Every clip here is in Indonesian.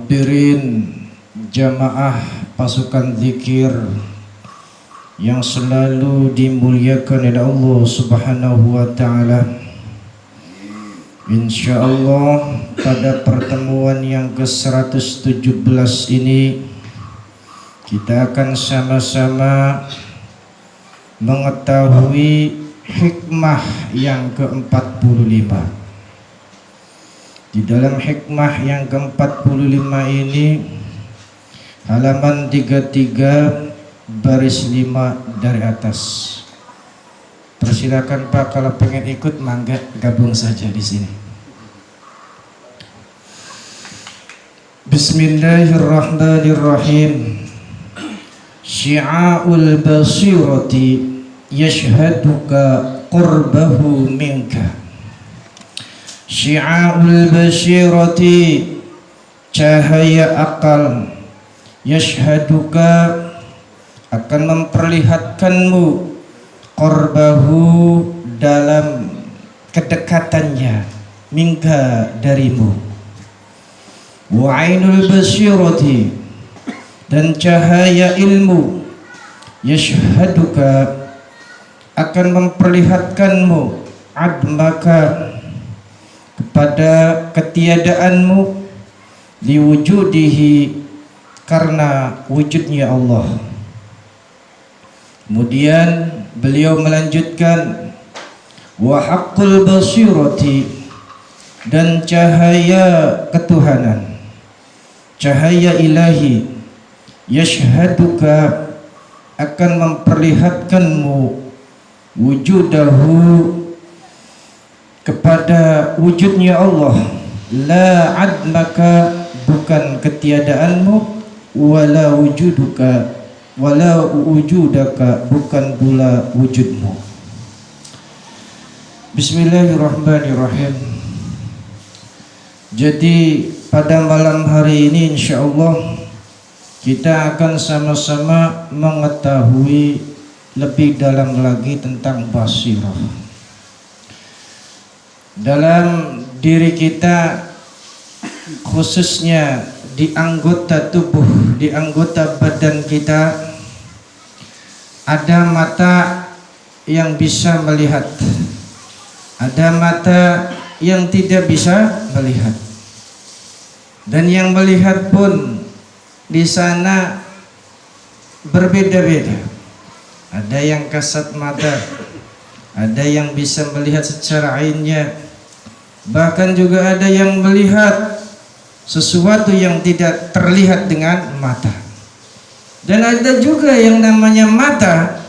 Hadirin jamaah pasukan zikir yang selalu dimuliakan oleh Allah Subhanahu wa taala. Insyaallah pada pertemuan yang ke-117 ini kita akan sama-sama mengetahui hikmah yang ke-45. Di dalam hikmah yang ke-45 ini halaman 33 baris 5 dari atas. Persilakan Pak, kalau pengen ikut mangga gabung saja di sini. Bismillahirrahmanirrahim. Syi'aul basirati yashhaduka qurbahu minka. Syi'aul basirati, cahaya akal, yashhaduka, akan memperlihatkanmu, qurbahu, dalam kedekatannya, minka, darimu. Wa ainul basirati, dan cahaya ilmu, yashhaduka, akan memperlihatkanmu, admaka, kepada ketiadaanmu, liwujudihi, karena wujudnya Allah. Kemudian beliau melanjutkan, wa haqqul basirati, dan cahaya ketuhanan, cahaya ilahi, yashhaduka, akan memperlihatkanmu, wujudahu, kepada wujudnya Allah, la admaka, bukan ketiadaanmu, wala wujuduka, wala wujudaka, bukan pula wujudmu. Bismillahirrahmanirrahim. Jadi pada malam hari ini insyaallah kita akan sama-sama mengetahui lebih dalam lagi tentang basirah. Dalam diri kita, khususnya di anggota tubuh, di anggota badan kita, ada mata yang bisa melihat, ada mata yang tidak bisa melihat, dan yang melihat pun di sana berbeda-beda. Ada yang kasat mata, ada yang bisa melihat secara ainnya, bahkan juga ada yang melihat sesuatu yang tidak terlihat dengan mata. Dan ada juga yang namanya mata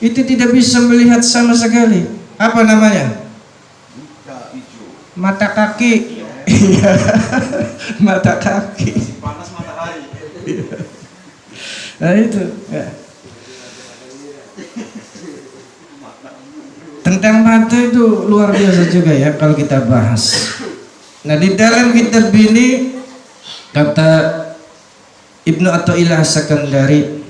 itu tidak bisa melihat sama sekali. Apa namanya? Mata kaki. Iya. Mata kaki. Panas matahari. Nah itu ya. Tentang mata itu luar biasa juga ya kalau kita bahas. Nah di dalam kitab ini kata Ibnu Athaillah As-Sakandari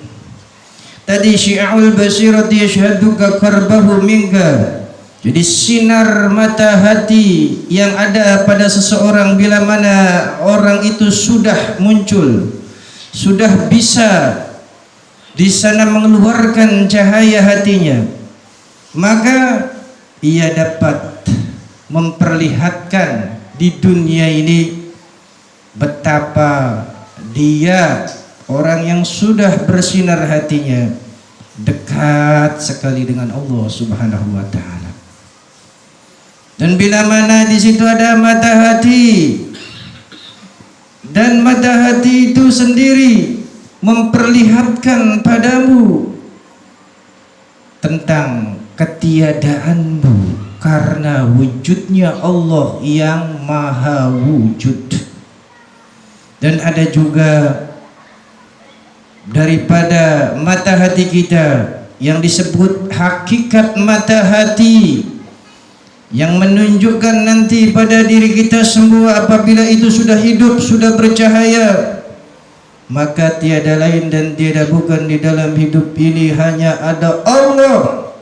tadi, syi'aul basirati yashhaduka qarbahu minka. Jadi sinar mata hati yang ada pada seseorang bila mana orang itu sudah muncul, sudah bisa di sana mengeluarkan cahaya hatinya, maka ia dapat memperlihatkan di dunia ini betapa dia, orang yang sudah bersinar hatinya, dekat sekali dengan Allah Subhanahu wa taala. Dan bila mana di situ ada mata hati, dan mata hati itu sendiri memperlihatkan padamu tentang ketiadaanmu karena wujudnya Allah yang maha wujud. Dan ada juga daripada mata hati kita yang disebut hakikat mata hati, yang menunjukkan nanti pada diri kita semua apabila itu sudah hidup, sudah bercahaya, maka tiada lain dan tiada bukan di dalam hidup ini hanya ada Allah,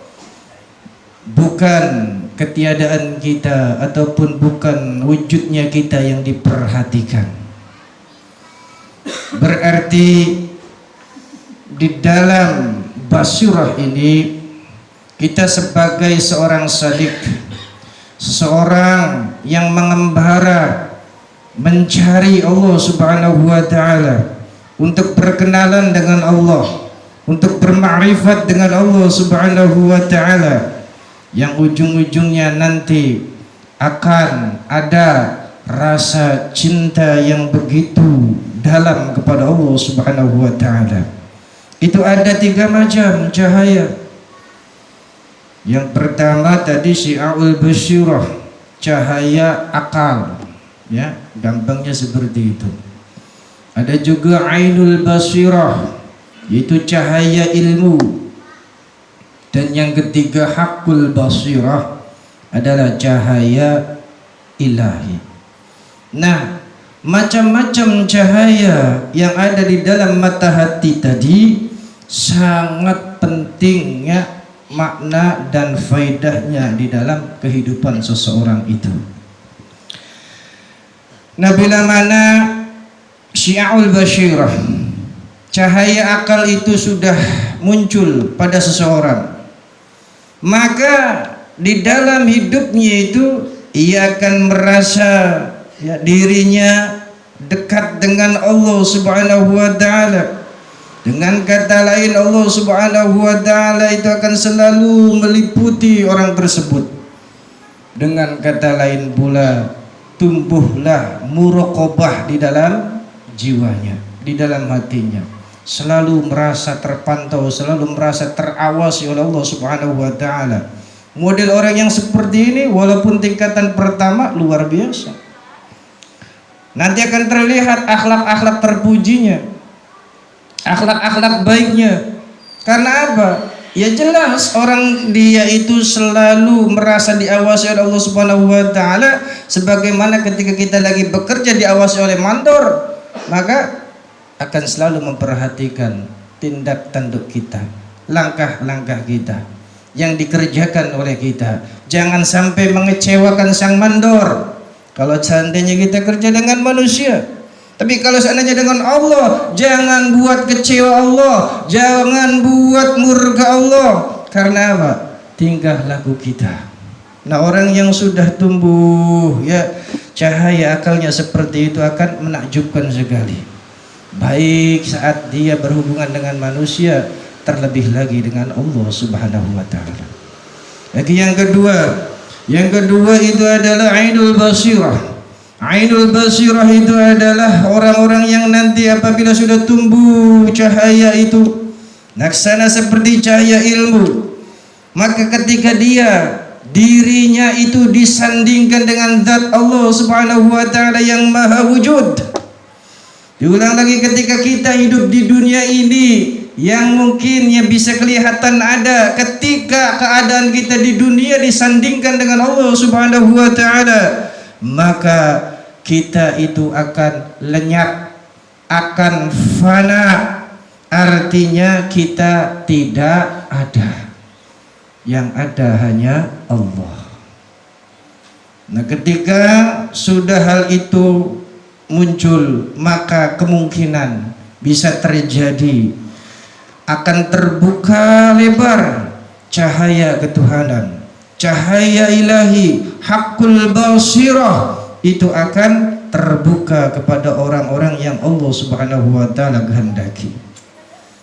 bukan ketiadaan kita ataupun bukan wujudnya kita yang diperhatikan. Berarti di dalam basirah ini kita sebagai seorang sadik, seseorang yang mengembara mencari Allah Subhanahu wa taala untuk berkenalan dengan Allah, untuk bermakrifat dengan Allah Subhanahu wa taala, yang ujung-ujungnya nanti akan ada rasa cinta yang begitu dalam kepada Allah Subhanahu wa taala. Itu ada 3 macam cahaya. Yang pertama tadi syi'aul basyirah, cahaya akal, ya, gampangnya seperti itu. Ada juga ainul basirah, yaitu cahaya ilmu. Dan yang ketiga hakul basirah adalah cahaya ilahi. Nah, macam-macam cahaya yang ada di dalam mata hati tadi sangat pentingnya makna dan faedahnya di dalam kehidupan seseorang itu. Nah, bila mana syi'aul basyirah, cahaya akal itu sudah muncul pada seseorang, maka di dalam hidupnya itu ia akan merasa ya, dirinya dekat dengan Allah Subhanahu wa taala. Dengan kata lain, Allah Subhanahu wa taala itu akan selalu meliputi orang tersebut. Dengan kata lain pula, tumbuhlah muraqabah di dalam jiwanya, di dalam hatinya. Selalu merasa terpantau, selalu merasa terawasi oleh Allah Subhanahu wa taala. Model orang yang seperti ini walaupun tingkatan pertama luar biasa, nanti akan terlihat akhlak-akhlak terpujinya, akhlak-akhlak baiknya. Karena apa? Ya jelas orang dia itu selalu merasa diawasi oleh Allah Subhanahu wa taala, sebagaimana ketika kita lagi bekerja diawasi oleh mandor, maka akan selalu memperhatikan tindak tanduk kita, langkah-langkah kita yang dikerjakan oleh kita. Jangan sampai mengecewakan sang mandor. Kalau seandainya kita kerja dengan manusia, tapi kalau seandainya dengan Allah, jangan buat kecewa Allah, jangan buat murka Allah. Karena apa? Tingkah laku kita. Nah, orang yang sudah tumbuh ya cahaya akalnya seperti itu akan menakjubkan sekali. Baik saat dia berhubungan dengan manusia, terlebih lagi dengan Allah Subhanahu wa taala. Lagi yang kedua itu adalah ainul basirah. Ainul basirah itu adalah orang-orang yang nanti apabila sudah tumbuh cahaya itu laksana seperti cahaya ilmu, maka ketika dirinya itu disandingkan dengan zat Allah Subhanahu wa taala yang maha wujud. Diulang lagi, ketika kita hidup di dunia ini yang mungkin ya bisa kelihatan ada, ketika keadaan kita di dunia disandingkan dengan Allah Subhanahu wa taala, maka kita itu akan lenyap, akan fana. Artinya kita tidak ada. Yang ada hanya Allah. Nah, ketika sudah hal itu muncul, maka kemungkinan bisa terjadi akan terbuka lebar cahaya ketuhanan, cahaya ilahi, hakul basirah itu akan terbuka kepada orang-orang yang Allah Subhanahu wa taala kehendaki.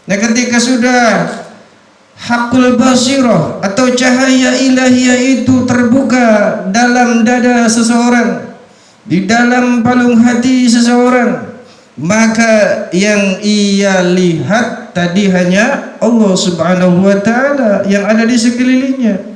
Nah, ketika sudah hakul basirah atau cahaya ilahiyah itu terbuka dalam dada seseorang, di dalam palung hati seseorang, maka yang ia lihat tadi hanya Allah Subhanahu wa taala yang ada di sekelilingnya.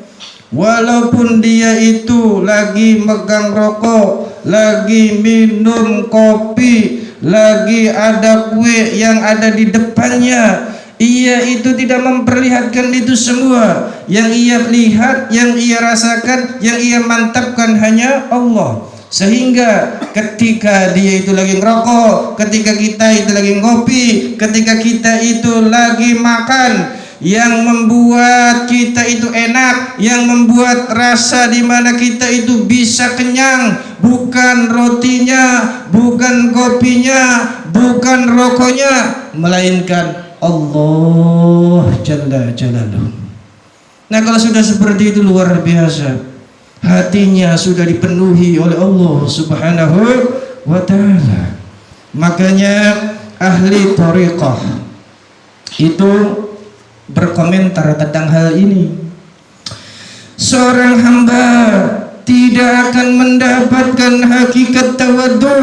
Walaupun dia itu lagi megang rokok, lagi minum kopi, lagi ada kue yang ada di depannya, ia itu tidak memperlihatkan itu semua. Yang ia lihat, yang ia rasakan, yang ia mantapkan hanya Allah. Sehingga ketika dia itu lagi ngerokok, ketika kita itu lagi ngopi, ketika kita itu lagi makan, yang membuat kita itu enak, yang membuat rasa di mana kita itu bisa kenyang, bukan rotinya, bukan kopinya, bukan rokoknya, melainkan Allah Jalla Jalaluh. Nah, kalau sudah seperti itu luar biasa, hatinya sudah dipenuhi oleh Allah Subhanahu wa ta'ala. Makanya ahli thariqah itu berkomentar tentang hal ini. Seorang hamba tidak akan mendapatkan hakikat tawadhu,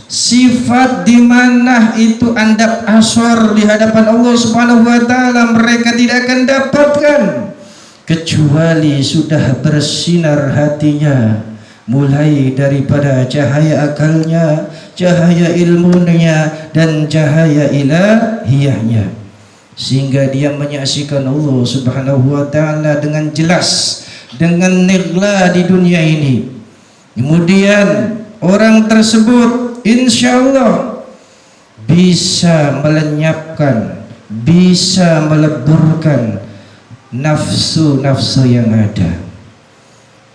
sifat di mana itu andap asor di hadapan Allah Subhanahu wa taala, mereka tidak akan dapatkan kecuali sudah bersinar hatinya, mulai daripada cahaya akalnya, cahaya ilmunya, dan cahaya ilahiyahnya, sehingga dia menyaksikan Allah Subhanahu wa taala dengan jelas, dengan negla di dunia ini. Kemudian orang tersebut insya Allah bisa melenyapkan, bisa meleburkan nafsu-nafsu yang ada.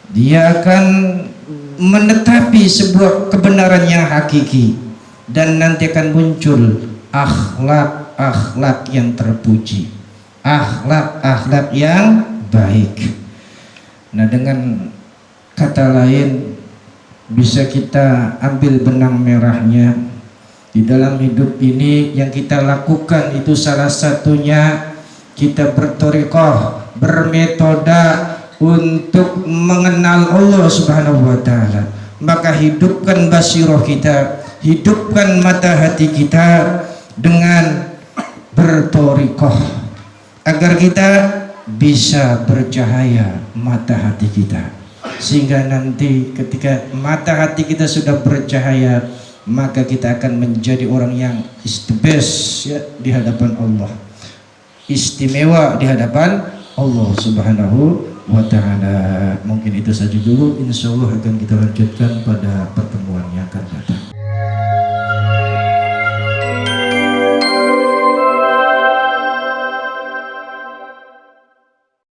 Dia akan menetapi sebuah kebenaran yang hakiki, dan nanti akan muncul akhlak-akhlak yang terpuji, akhlak-akhlak yang baik. Nah, dengan kata lain, bisa kita ambil benang merahnya di dalam hidup ini. Yang kita lakukan itu salah satunya kita berthariqah, bermetoda untuk mengenal Allah Subhanahu wa taala. Maka hidupkan basirah kita, hidupkan mata hati kita dengan berthariqah, agar kita bisa bercahaya mata hati kita, sehingga nanti ketika mata hati kita sudah bercahaya, maka kita akan menjadi orang yang is the best ya di hadapan Allah, istimewa di hadapan Allah Subhanahu wa ta'ala. Mungkin itu saja dulu, insya Allah akan kita lanjutkan pada pertemuan yang akan datang.